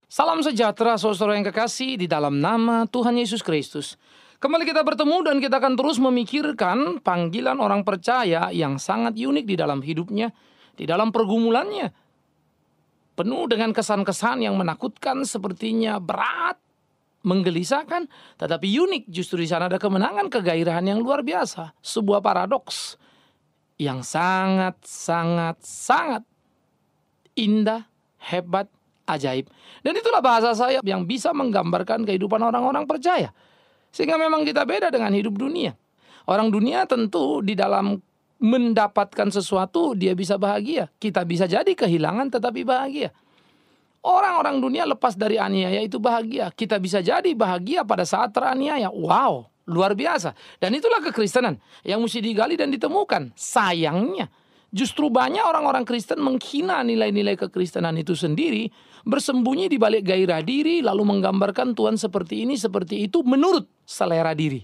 Salam sejahtera saudara yang kekasih di dalam nama Tuhan Yesus Kristus. Kembali kita bertemu dan kita akan terus memikirkan panggilan orang percaya yang sangat unik di dalam hidupnya, di dalam pergumulannya. Penuh dengan kesan-kesan yang menakutkan, sepertinya berat, menggelisahkan, tetapi unik. Justru di sana ada kemenangan, kegairahan yang luar biasa. Sebuah paradoks yang sangat indah, hebat, ajaib. Dan itulah bahasa saya yang bisa menggambarkan kehidupan orang-orang percaya. Sehingga memang kita beda dengan hidup dunia. Orang dunia tentu di dalam mendapatkan sesuatu dia bisa bahagia. Kita bisa jadi kehilangan tetapi bahagia. Orang-orang dunia lepas dari aniaya itu bahagia. Kita bisa jadi bahagia pada saat teraniaya. Wow, luar biasa. Dan itulah kekristenan yang mesti digali dan ditemukan. Sayangnya justru banyak orang-orang Kristen menghina nilai-nilai kekristenan itu sendiri, bersembunyi di balik gairah diri, lalu menggambarkan Tuhan seperti ini, seperti itu, menurut selera diri,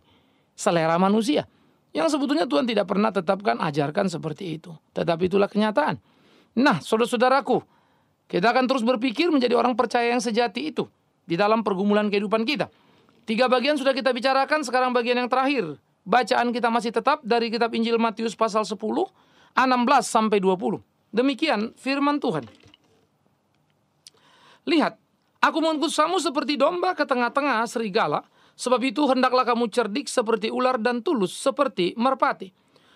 selera manusia. Yang sebetulnya Tuhan tidak pernah tetapkan, ajarkan seperti itu. Tetapi itulah kenyataan. Nah, saudara-saudaraku, kita akan terus berpikir menjadi orang percaya yang sejati itu di dalam pergumulan kehidupan kita. 3 bagian sudah kita bicarakan, sekarang bagian yang terakhir. Bacaan kita masih tetap dari kitab Injil Matius pasal 10, 16 sampai 20. Demikian firman Tuhan. Lihat, aku mengutus kamu seperti domba ke tengah-tengah serigala, sebab itu hendaklah kamu cerdik seperti ular dan tulus seperti merpati.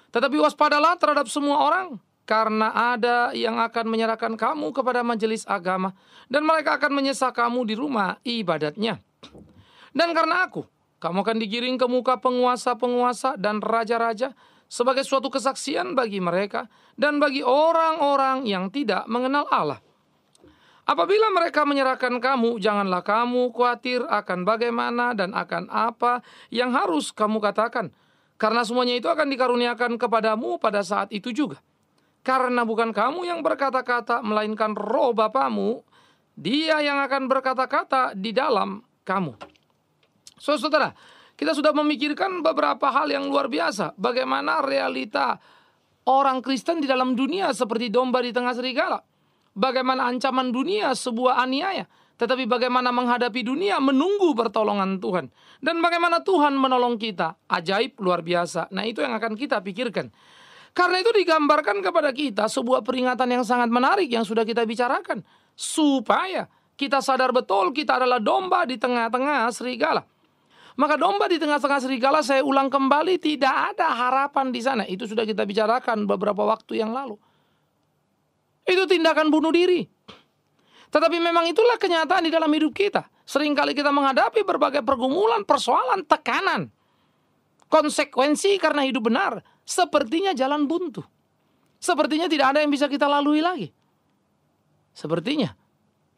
Tetapi waspadalah terhadap semua orang, karena ada yang akan menyerahkan kamu kepada majelis agama, dan mereka akan menyesah kamu di rumah ibadatnya. Dan karena aku, kamu akan digiring ke muka penguasa-penguasa dan raja-raja, sebagai suatu kesaksian bagi mereka dan bagi orang-orang yang tidak mengenal Allah. Apabila mereka menyerahkan kamu, janganlah kamu khawatir akan bagaimana dan akan apa yang harus kamu katakan. Karena semuanya itu akan dikaruniakan kepadamu pada saat itu juga. Karena bukan kamu yang berkata-kata, melainkan Roh Bapamu, Dia yang akan berkata-kata di dalam kamu. Saudara, kita sudah memikirkan beberapa hal yang luar biasa. Bagaimana realita orang Kristen di dalam dunia seperti domba di tengah serigala. Bagaimana ancaman dunia sebuah aniaya. Tetapi bagaimana menghadapi dunia menunggu pertolongan Tuhan. Dan bagaimana Tuhan menolong kita. Ajaib, luar biasa. Nah, itu yang akan kita pikirkan. Karena itu digambarkan kepada kita sebuah peringatan yang sangat menarik yang sudah kita bicarakan. Supaya kita sadar betul kita adalah domba di tengah-tengah serigala. Maka domba di tengah-tengah serigala, saya ulang kembali, tidak ada harapan di sana. Itu sudah kita bicarakan beberapa waktu yang lalu. Itu tindakan bunuh diri. Tetapi memang itulah kenyataan di dalam hidup kita. Seringkali kita menghadapi berbagai pergumulan, persoalan, tekanan. Konsekuensi karena hidup benar. Sepertinya jalan buntu. Sepertinya tidak ada yang bisa kita lalui lagi. Sepertinya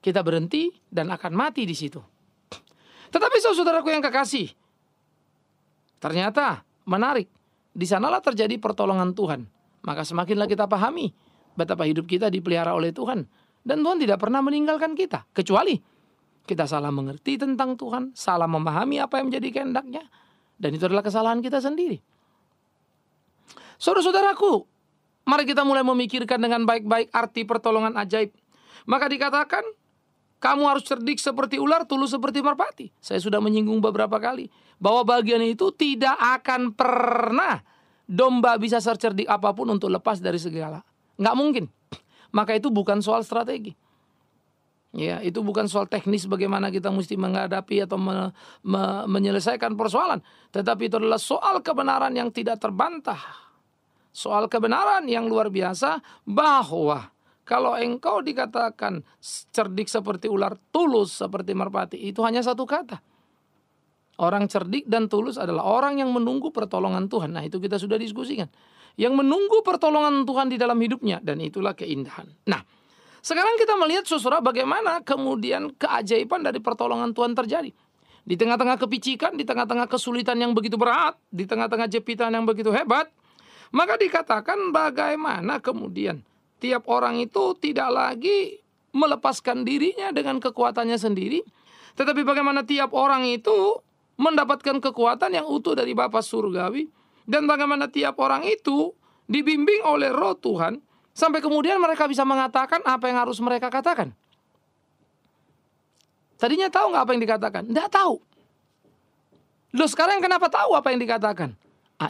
kita berhenti dan akan mati di situ. Tetapi saudaraku yang kekasih, ternyata menarik. Di sanalah terjadi pertolongan Tuhan. Maka semakinlah kita pahami betapa hidup kita dipelihara oleh Tuhan. Dan Tuhan tidak pernah meninggalkan kita. Kecuali kita salah mengerti tentang Tuhan, salah memahami apa yang menjadi kehendaknya. Dan itu adalah kesalahan kita sendiri. Saudara-saudaraku, mari kita mulai memikirkan dengan baik-baik arti pertolongan ajaib. Maka dikatakan, kamu harus cerdik seperti ular, tulus seperti merpati. Saya sudah menyinggung beberapa kali bahwa bagian itu tidak akan pernah domba bisa secerdik apapun untuk lepas dari segala. Nggak mungkin. Maka itu bukan soal strategi. Ya, itu bukan soal teknis bagaimana kita mesti menghadapi atau menyelesaikan persoalan. Tetapi itu adalah soal kebenaran yang tidak terbantah. Soal kebenaran yang luar biasa bahwa kalau engkau dikatakan cerdik seperti ular, tulus seperti merpati, itu hanya satu kata. Orang cerdik dan tulus adalah orang yang menunggu pertolongan Tuhan. Nah, itu kita sudah diskusikan. Yang menunggu pertolongan Tuhan di dalam hidupnya. Dan itulah keindahan. Nah, sekarang kita melihat saudara bagaimana kemudian keajaiban dari pertolongan Tuhan terjadi. Di tengah-tengah kepicikan, di tengah-tengah kesulitan yang begitu berat, di tengah-tengah jepitan yang begitu hebat, maka dikatakan bagaimana kemudian tiap orang itu tidak lagi melepaskan dirinya dengan kekuatannya sendiri. Tetapi bagaimana tiap orang itu mendapatkan kekuatan yang utuh dari Bapa Surgawi. Dan bagaimana tiap orang itu dibimbing oleh Roh Tuhan. Sampai kemudian mereka bisa mengatakan apa yang harus mereka katakan. Tadinya tahu nggak apa yang dikatakan? Nggak tahu. Loh sekarang kenapa tahu apa yang dikatakan?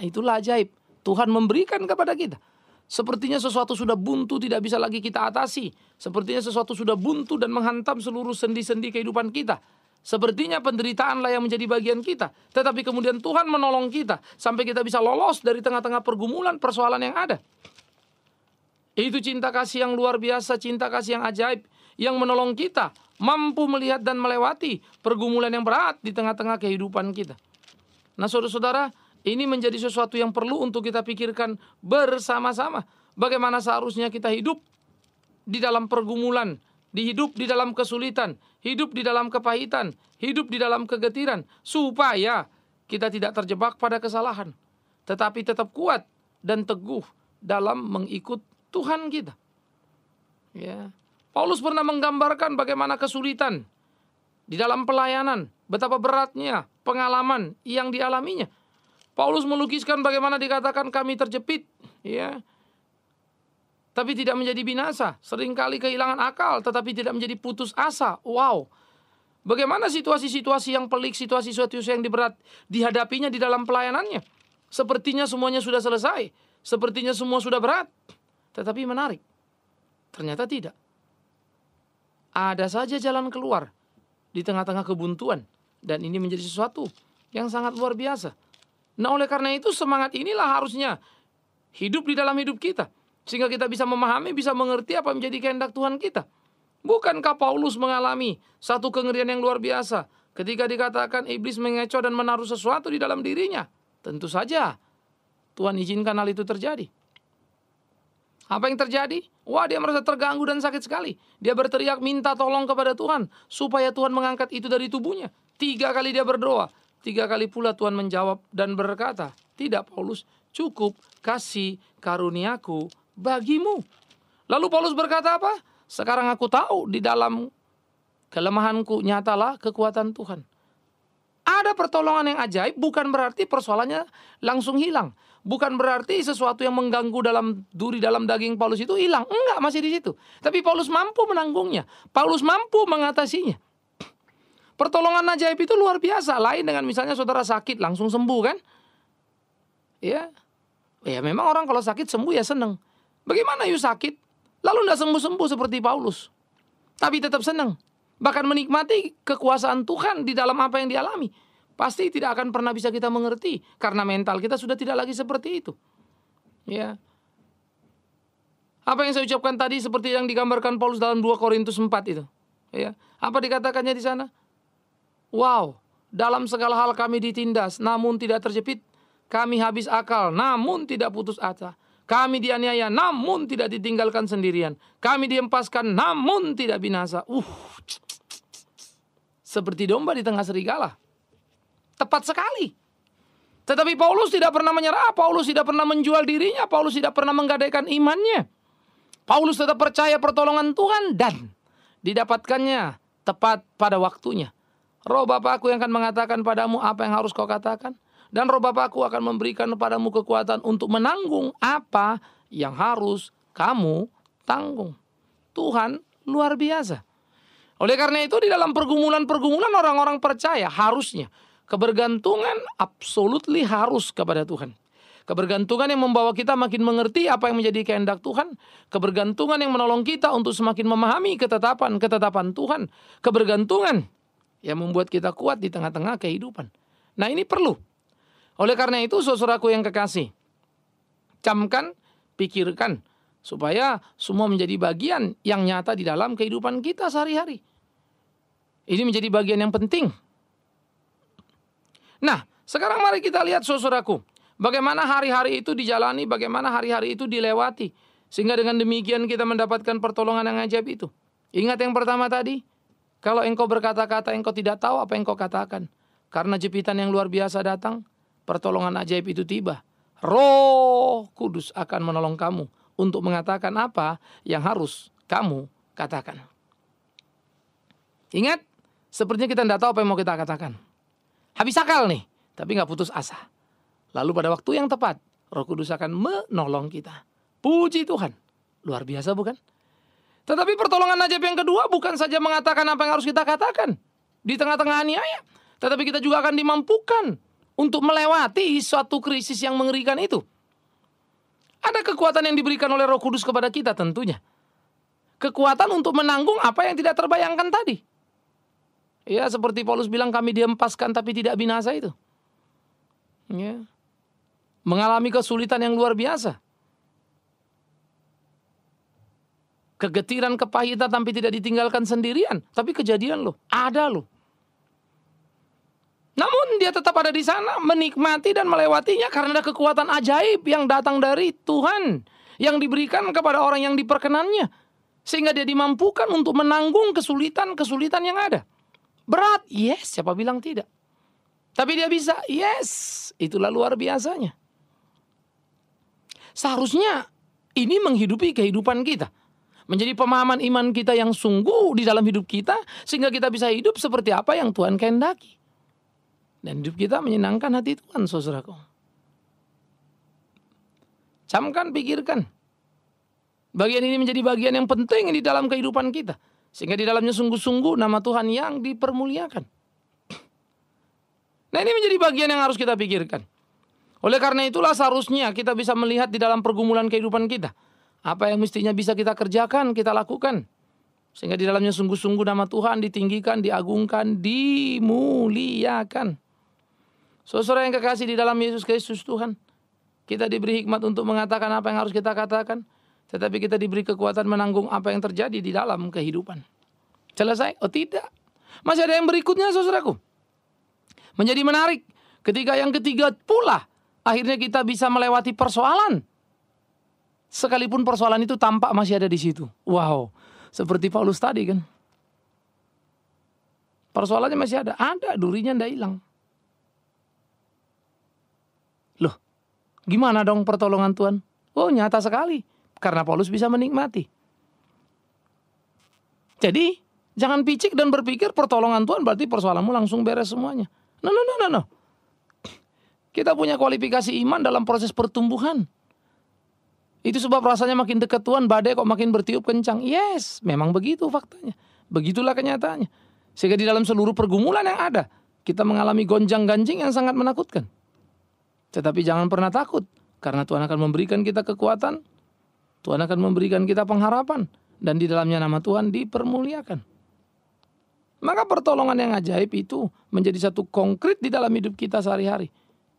Itulah ajaib. Tuhan memberikan kepada kita. Sepertinya sesuatu sudah buntu, tidak bisa lagi kita atasi. Sepertinya sesuatu sudah buntu dan menghantam seluruh sendi-sendi kehidupan kita. Sepertinya penderitaanlah yang menjadi bagian kita. Tetapi kemudian Tuhan menolong kita sampai kita bisa lolos dari tengah-tengah pergumulan persoalan yang ada. Itu cinta kasih yang luar biasa, cinta kasih yang ajaib, yang menolong kita mampu melihat dan melewati pergumulan yang berat di tengah-tengah kehidupan kita. Nah saudara-saudara, ini menjadi sesuatu yang perlu untuk kita pikirkan bersama-sama. Bagaimana seharusnya kita hidup di dalam pergumulan, hidup di dalam kesulitan, hidup di dalam kepahitan, hidup di dalam kegetiran, supaya kita tidak terjebak pada kesalahan, tetapi tetap kuat dan teguh dalam mengikut Tuhan kita. Ya. Paulus pernah menggambarkan bagaimana kesulitan di dalam pelayanan, betapa beratnya pengalaman yang dialaminya. Paulus melukiskan bagaimana dikatakan kami terjepit, ya, tapi tidak menjadi binasa. Seringkali kehilangan akal, tetapi tidak menjadi putus asa. Wow, bagaimana situasi-situasi yang pelik, situasi-situasi yang berat dihadapinya di dalam pelayanannya. Sepertinya semuanya sudah selesai, sepertinya semua sudah berat, tetapi menarik, ternyata tidak. Ada saja jalan keluar di tengah-tengah kebuntuan, dan ini menjadi sesuatu yang sangat luar biasa. Nah oleh karena itu semangat inilah harusnya hidup di dalam hidup kita. Sehingga kita bisa memahami, bisa mengerti apa yang menjadi kehendak Tuhan kita. Bukankah Paulus mengalami satu kengerian yang luar biasa ketika dikatakan iblis mengecoh dan menaruh sesuatu di dalam dirinya? Tentu saja Tuhan izinkan hal itu terjadi. Apa yang terjadi? Wah, dia merasa terganggu dan sakit sekali. Dia berteriak minta tolong kepada Tuhan supaya Tuhan mengangkat itu dari tubuhnya. 3 kali dia berdoa. 3 kali pula Tuhan menjawab dan berkata, tidak Paulus, cukup kasih karuniaku bagimu. Lalu Paulus berkata apa? Sekarang aku tahu di dalam kelemahanku nyatalah kekuatan Tuhan. Ada pertolongan yang ajaib, bukan berarti persoalannya langsung hilang. Bukan berarti sesuatu yang mengganggu dalam duri, dalam daging Paulus itu hilang. Enggak, masih di situ. Tapi Paulus mampu menanggungnya. Paulus mampu mengatasinya. Pertolongan ajaib itu luar biasa. Lain dengan misalnya saudara sakit langsung sembuh kan? Ya memang orang kalau sakit sembuh ya senang. Bagaimana you sakit lalu tidak sembuh-sembuh seperti Paulus, tapi tetap senang, bahkan menikmati kekuasaan Tuhan di dalam apa yang dialami. Pasti tidak akan pernah bisa kita mengerti karena mental kita sudah tidak lagi seperti itu. Ya. Apa yang saya ucapkan tadi seperti yang digambarkan Paulus dalam 2 Korintus 4 itu. Ya. Apa dikatakannya di sana? Wow, dalam segala hal kami ditindas, namun tidak terjepit. Kami habis akal, namun tidak putus asa. Kami dianiaya, namun tidak ditinggalkan sendirian. Kami dihempaskan, namun tidak binasa. Seperti domba di tengah serigala. Tepat sekali. Tetapi Paulus tidak pernah menyerah. Paulus tidak pernah menjual dirinya. Paulus tidak pernah menggadaikan imannya. Paulus tetap percaya pertolongan Tuhan dan didapatkannya tepat pada waktunya. Roh Bapakku yang akan mengatakan padamu apa yang harus kau katakan. Dan Roh Bapakku akan memberikan kepadamu kekuatan untuk menanggung apa yang harus kamu tanggung. Tuhan luar biasa. Oleh karena itu di dalam pergumulan-pergumulan orang-orang percaya harusnya kebergantungan absolutely harus kepada Tuhan. Kebergantungan yang membawa kita makin mengerti apa yang menjadi kehendak Tuhan. Kebergantungan yang menolong kita untuk semakin memahami ketetapan Tuhan. Kebergantungan yang membuat kita kuat di tengah-tengah kehidupan. Nah ini perlu. Oleh karena itu saudaraku yang kekasih, camkan, pikirkan, supaya semua menjadi bagian yang nyata di dalam kehidupan kita sehari-hari. Ini menjadi bagian yang penting. Nah, sekarang mari kita lihat saudaraku, bagaimana hari-hari itu dijalani, bagaimana hari-hari itu dilewati. Sehingga dengan demikian kita mendapatkan pertolongan yang ajaib itu. Ingat yang pertama tadi, kalau engkau berkata-kata engkau tidak tahu apa yang engkau katakan. Karena jepitan yang luar biasa datang, pertolongan ajaib itu tiba. Roh Kudus akan menolong kamu untuk mengatakan apa yang harus kamu katakan. Ingat, sepertinya kita tidak tahu apa yang mau kita katakan. Habis akal nih, tapi nggak putus asa. Lalu pada waktu yang tepat, Roh Kudus akan menolong kita. Puji Tuhan, luar biasa bukan? Tetapi pertolongan ajaib yang kedua bukan saja mengatakan apa yang harus kita katakan. di tengah-tengah aniaya. Tetapi kita juga akan dimampukan untuk melewati suatu krisis yang mengerikan itu. Ada kekuatan yang diberikan oleh Roh Kudus kepada kita tentunya. Kekuatan untuk menanggung apa yang tidak terbayangkan tadi. Ya, seperti Paulus bilang, kami dihempaskan tapi tidak binasa itu. Ya. Mengalami kesulitan yang luar biasa. Kegetiran, kepahitan tapi tidak ditinggalkan sendirian. Tapi kejadian loh, ada loh. Namun dia tetap ada di sana, menikmati dan melewatinya karena ada kekuatan ajaib yang datang dari Tuhan, yang diberikan kepada orang yang diperkenannya. Sehingga dia dimampukan untuk menanggung kesulitan-kesulitan yang ada. Berat, yes, siapa bilang tidak. Tapi dia bisa, yes, itulah luar biasanya. Seharusnya ini menghidupi kehidupan kita. Menjadi pemahaman iman kita yang sungguh di dalam hidup kita. Sehingga kita bisa hidup seperti apa yang Tuhan kehendaki. Dan hidup kita menyenangkan hati Tuhan, saudaraku. Camkan, pikirkan. Bagian ini menjadi bagian yang penting di dalam kehidupan kita. Sehingga di dalamnya sungguh-sungguh nama Tuhan yang dipermuliakan. Nah, ini menjadi bagian yang harus kita pikirkan. Oleh karena itulah seharusnya kita bisa melihat di dalam pergumulan kehidupan kita. Apa yang mestinya bisa kita kerjakan, kita lakukan. Sehingga di dalamnya sungguh-sungguh nama Tuhan ditinggikan, diagungkan, dimuliakan. Saudara yang kekasih di dalam Yesus Kristus Tuhan. Kita diberi hikmat untuk mengatakan apa yang harus kita katakan. Tetapi kita diberi kekuatan menanggung apa yang terjadi di dalam kehidupan. Selesai? Oh tidak. Masih ada yang berikutnya, saudaraku. Menjadi menarik. Ketika yang ketiga pula. Akhirnya kita bisa melewati persoalan. Sekalipun persoalan itu tampak masih ada di situ. Wow. Seperti Paulus tadi kan. Persoalannya masih ada. Ada, durinya tidak hilang. Loh, gimana dong pertolongan Tuhan? Oh, nyata sekali. Karena Paulus bisa menikmati. Jadi, jangan picik dan berpikir pertolongan Tuhan berarti persoalanmu langsung beres semuanya. No. Kita punya kualifikasi iman dalam proses pertumbuhan. Itu sebab rasanya makin dekat Tuhan, badai kok makin bertiup kencang. Yes, memang begitu faktanya. Begitulah kenyataannya. Sehingga di dalam seluruh pergumulan yang ada, kita mengalami gonjang-ganjing yang sangat menakutkan. Tetapi jangan pernah takut. Karena Tuhan akan memberikan kita kekuatan. Tuhan akan memberikan kita pengharapan. Dan di dalamnya nama Tuhan dipermuliakan. Maka pertolongan yang ajaib itu menjadi satu konkret di dalam hidup kita sehari-hari.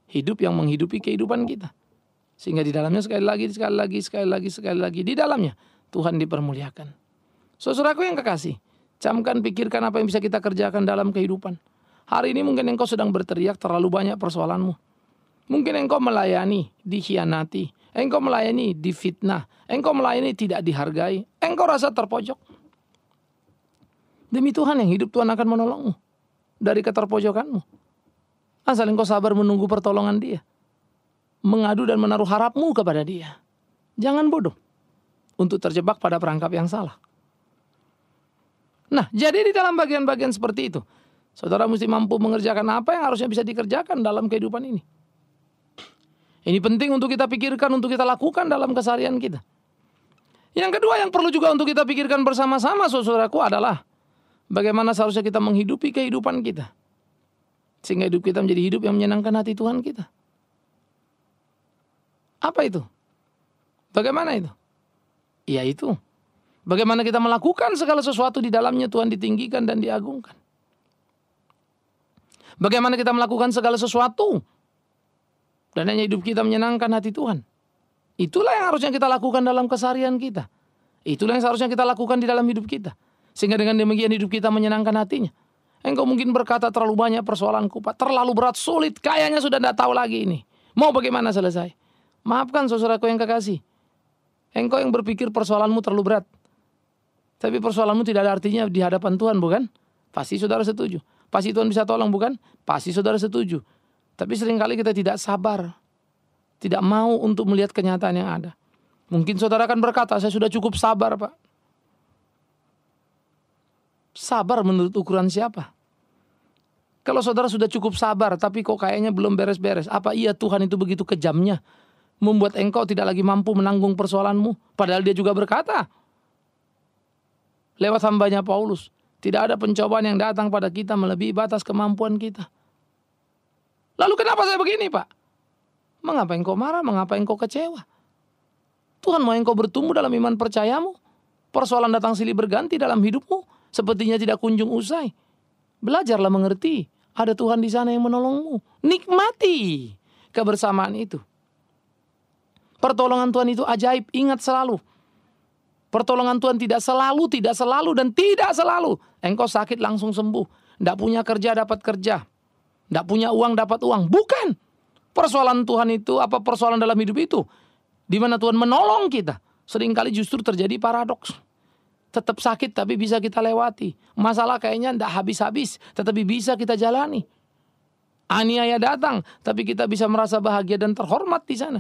Hidup yang menghidupi kehidupan kita. Sehingga di dalamnya sekali lagi di dalamnya Tuhan dipermuliakan. Saudaraku yang kekasih, camkan, pikirkan apa yang bisa kita kerjakan dalam kehidupan. Hari ini mungkin engkau sedang berteriak terlalu banyak persoalanmu. Mungkin engkau melayani dikhianati, engkau melayani difitnah, engkau melayani tidak dihargai, engkau rasa terpojok. Demi Tuhan yang hidup, Tuhan akan menolongmu dari keterpojokanmu. Asal engkau sabar menunggu pertolongan Dia. Mengadu dan menaruh harapmu kepada Dia. Jangan bodoh untuk terjebak pada perangkap yang salah. Nah, jadi di dalam bagian-bagian seperti itu, saudara mesti mampu mengerjakan apa yang harusnya bisa dikerjakan dalam kehidupan ini. Ini penting untuk kita pikirkan, untuk kita lakukan dalam keseharian kita. Yang kedua yang perlu juga untuk kita pikirkan bersama-sama, saudaraku, adalah bagaimana seharusnya kita menghidupi kehidupan kita. Sehingga hidup kita menjadi hidup yang menyenangkan hati Tuhan kita. Apa itu? Bagaimana itu? Yaitu bagaimana kita melakukan segala sesuatu di dalamnya Tuhan ditinggikan dan diagungkan. Bagaimana kita melakukan segala sesuatu dan hanya hidup kita menyenangkan hati Tuhan. Itulah yang harusnya kita lakukan dalam keseharian kita. Itulah yang seharusnya kita lakukan di dalam hidup kita. Sehingga dengan demikian hidup kita menyenangkan hatinya. Engkau mungkin berkata terlalu banyak persoalanku, Pak. Terlalu berat, sulit, kayaknya sudah tidak tahu lagi ini. Mau bagaimana selesai? Maafkan saudaraku yang kekasih. Engkau yang berpikir persoalanmu terlalu berat. Tapi persoalanmu tidak ada artinya di hadapan Tuhan, bukan? Pasti saudara setuju. Pasti Tuhan bisa tolong, bukan? Pasti saudara setuju. Tapi seringkali kita tidak sabar. Tidak mau untuk melihat kenyataan yang ada. Mungkin saudara akan berkata, saya sudah cukup sabar, Pak. Sabar menurut ukuran siapa? Kalau saudara sudah cukup sabar, tapi kok kayaknya belum beres-beres. Apa iya Tuhan itu begitu kejamnya? Membuat engkau tidak lagi mampu menanggung persoalanmu. Padahal dia juga berkata lewat hambanya Paulus, Tidak ada pencobaan yang datang pada kita melebihi batas kemampuan kita. Lalu kenapa saya begini, Pak? Mengapa engkau marah? Mengapa engkau kecewa? Tuhan mau engkau bertumbuh dalam iman percayamu. Persoalan datang silih berganti dalam hidupmu, sepertinya tidak kunjung usai. Belajarlah mengerti, ada Tuhan di sana yang menolongmu. Nikmati kebersamaan itu. Pertolongan Tuhan itu ajaib, ingat selalu. Pertolongan Tuhan tidak selalu, dan tidak selalu. Engkau sakit langsung sembuh. Tidak punya kerja dapat kerja. Tidak punya uang dapat uang. Bukan. Persoalan Tuhan itu, apa persoalan dalam hidup itu? Di mana Tuhan menolong kita. Seringkali justru terjadi paradoks. Tetap sakit tapi bisa kita lewati. Masalah kayaknya tidak habis-habis, tetapi bisa kita jalani. Aniaya datang, tapi kita bisa merasa bahagia dan terhormat di sana.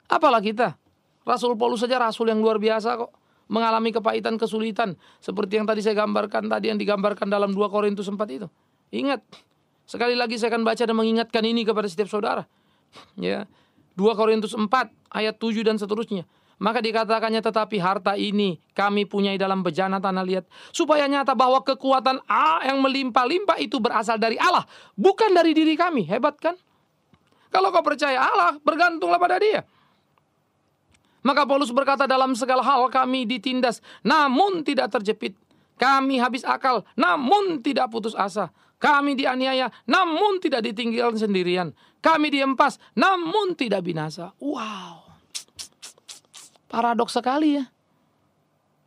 Apalah kita? Rasul Paulus saja rasul yang luar biasa kok. Mengalami kepahitan, kesulitan. Seperti yang tadi saya gambarkan, yang digambarkan dalam 2 Korintus 4 itu. Ingat, sekali lagi saya akan baca dan mengingatkan ini kepada setiap saudara. Ya, 2 Korintus 4 ayat 7 dan seterusnya. Maka dikatakannya, tetapi harta ini kami punyai dalam bejana tanah liat, supaya nyata bahwa kekuatan yang melimpah-limpah itu berasal dari Allah, bukan dari diri kami. Hebat kan? Kalau kau percaya Allah, bergantunglah pada Dia. Maka Paulus berkata, dalam segala hal kami ditindas, namun tidak terjepit. Kami habis akal, namun tidak putus asa. Kami dianiaya, namun tidak ditinggalkan sendirian. Kami diempas, namun tidak binasa. Wow. Paradoks sekali ya.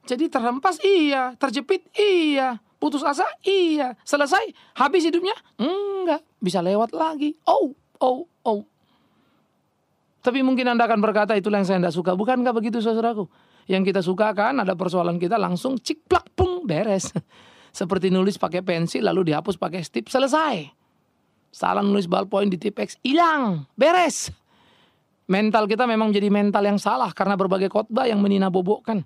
Jadi terhempas iya, terjepit iya, putus asa iya. Selesai, habis hidupnya? Enggak, bisa lewat lagi. Oh. Tapi mungkin Anda akan berkata, itulah yang saya tidak suka. Bukankah begitu saudaraku? Yang kita suka kan ada persoalan kita langsung cik plak pung beres. Seperti nulis pakai pensil lalu dihapus pakai stip, selesai. Salah nulis ballpoint di tipex, hilang, beres. Mental kita memang jadi mental yang salah karena berbagai khotbah yang meninabobokkan.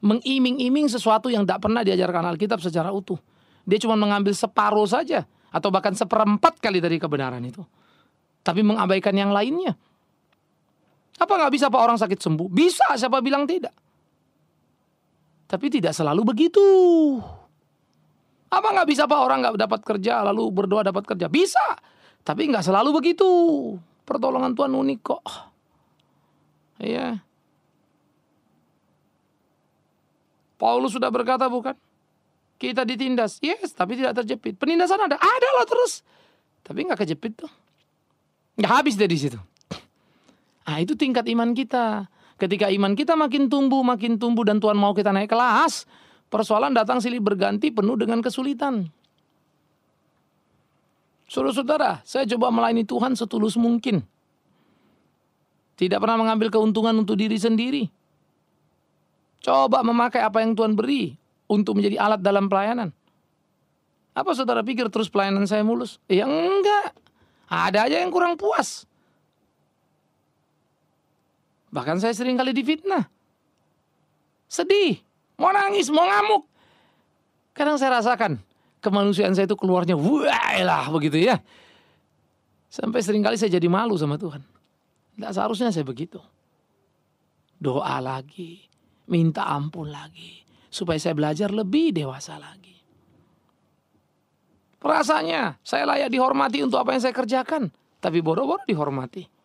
Mengiming-iming sesuatu yang tidak pernah diajarkan Alkitab secara utuh. Dia cuma mengambil separuh saja atau bahkan 1/4 kali dari kebenaran itu. Tapi mengabaikan yang lainnya. Apa nggak bisa Pak orang sakit sembuh? Bisa, siapa bilang tidak? Tapi tidak selalu begitu. Apa nggak bisa Pak orang nggak dapat kerja lalu berdoa dapat kerja? Bisa, tapi nggak selalu begitu. Pertolongan Tuhan unik kok. Iya. Paulus sudah berkata bukan? Kita ditindas, yes, tapi tidak terjepit. Penindasan ada lah terus, tapi nggak kejepit tuh. Nggak habis dari situ. Nah, itu tingkat iman kita. Ketika iman kita makin tumbuh dan Tuhan mau kita naik kelas, persoalan datang silih berganti penuh dengan kesulitan. Saudara-saudara, saya coba melayani Tuhan setulus mungkin. Tidak pernah mengambil keuntungan untuk diri sendiri. Coba memakai apa yang Tuhan beri untuk menjadi alat dalam pelayanan. Apa saudara pikir terus pelayanan saya mulus? Ya enggak. Ada aja yang kurang puas. Bahkan saya sering kali difitnah. Sedih, mau nangis, mau ngamuk. Kadang saya rasakan kemanusiaan saya itu keluarnya wah lah begitu ya. Sampai sering kali saya jadi malu sama Tuhan. Tidak seharusnya saya begitu. Doa lagi, minta ampun lagi, supaya saya belajar lebih dewasa lagi. Perasaannya saya layak dihormati untuk apa yang saya kerjakan, tapi boro-boro dihormati.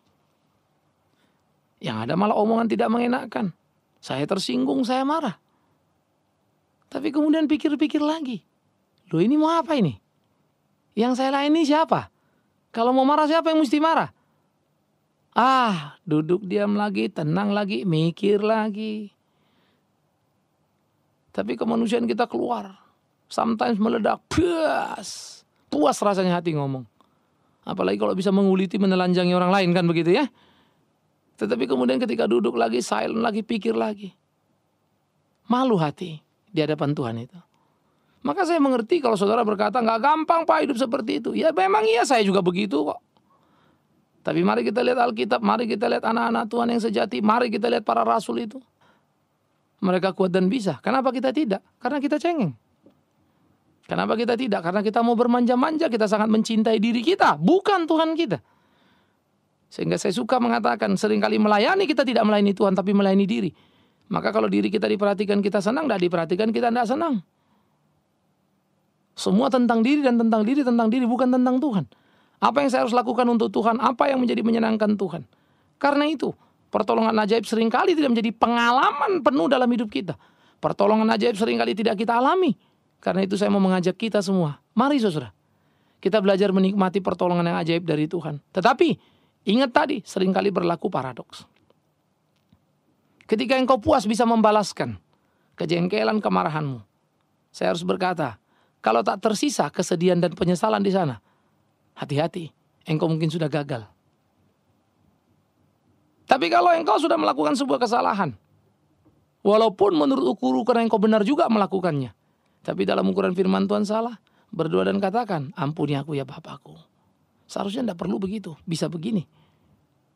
Yang ada malah omongan tidak mengenakan. Saya tersinggung, saya marah. Tapi kemudian pikir-pikir lagi. Loh ini mau apa ini? Yang saya layani siapa? Kalau mau marah siapa yang mesti marah? Duduk diam lagi, tenang lagi, mikir lagi. Tapi kemanusiaan kita keluar. Sometimes meledak. Puas rasanya hati ngomong. Apalagi kalau bisa menguliti, menelanjangi orang lain kan begitu ya. Tetapi kemudian ketika duduk lagi, silent lagi, pikir lagi. Malu hati di hadapan Tuhan itu. Maka saya mengerti kalau saudara berkata, gak gampang Pak hidup seperti itu. Ya memang iya, saya juga begitu kok. Tapi mari kita lihat Alkitab, mari kita lihat anak-anak Tuhan yang sejati, mari kita lihat para rasul itu. Mereka kuat dan bisa. Kenapa kita tidak? Karena kita cengeng. Kenapa kita tidak? Karena kita mau bermanja-manja, kita sangat mencintai diri kita, bukan Tuhan kita. Sehingga saya suka mengatakan, seringkali melayani kita tidak melayani Tuhan, tapi melayani diri. Maka kalau diri kita diperhatikan kita senang, tidak diperhatikan kita tidak senang. Semua tentang diri dan tentang diri bukan tentang Tuhan. Apa yang saya harus lakukan untuk Tuhan? Apa yang menjadi menyenangkan Tuhan? Karena itu, pertolongan ajaib seringkali tidak menjadi pengalaman penuh dalam hidup kita. Pertolongan ajaib seringkali tidak kita alami. Karena itu saya mau mengajak kita semua. Mari saudara, kita belajar menikmati pertolongan yang ajaib dari Tuhan. Tetapi, ingat tadi, seringkali berlaku paradoks. Ketika engkau puas bisa membalaskan kejengkelan kemarahanmu, saya harus berkata, kalau tak tersisa kesedihan dan penyesalan di sana, hati-hati, engkau mungkin sudah gagal. Tapi kalau engkau sudah melakukan sebuah kesalahan, walaupun menurut ukuran engkau benar juga melakukannya, tapi dalam ukuran firman Tuhan salah, berdoa dan katakan, ampuni aku ya Bapakku. Seharusnya tidak perlu begitu, bisa begini.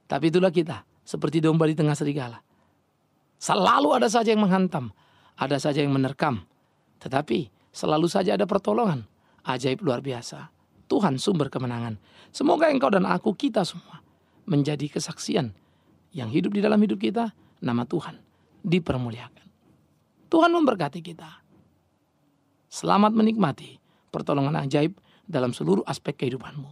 Tapi itulah kita, seperti domba di tengah serigala. Selalu ada saja yang menghantam, ada saja yang menerkam. Tetapi selalu saja ada pertolongan, ajaib luar biasa. Tuhan sumber kemenangan. Semoga engkau dan aku, kita semua, menjadi kesaksian yang hidup di dalam hidup kita, nama Tuhan dipermuliakan. Tuhan memberkati kita. Selamat menikmati pertolongan ajaib dalam seluruh aspek kehidupanmu.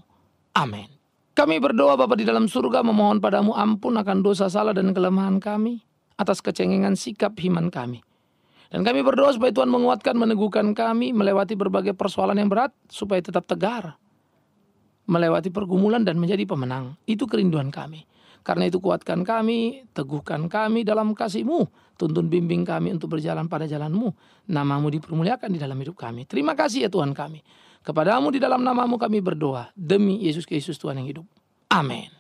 Amin. Kami berdoa Bapa di dalam surga, memohon padamu ampun akan dosa, salah dan kelemahan kami, atas kecengengan sikap iman kami. Dan kami berdoa supaya Tuhan menguatkan, meneguhkan kami melewati berbagai persoalan yang berat, supaya tetap tegar, melewati pergumulan dan menjadi pemenang. Itu kerinduan kami. Karena itu kuatkan kami, teguhkan kami dalam kasih-Mu, tuntun bimbing kami untuk berjalan pada jalan-Mu. Nama-Mu dipermuliakan di dalam hidup kami. Terima kasih ya Tuhan kami. Kepadamu di dalam nama-Mu kami berdoa, demi Yesus Kristus Tuhan yang hidup. Amin.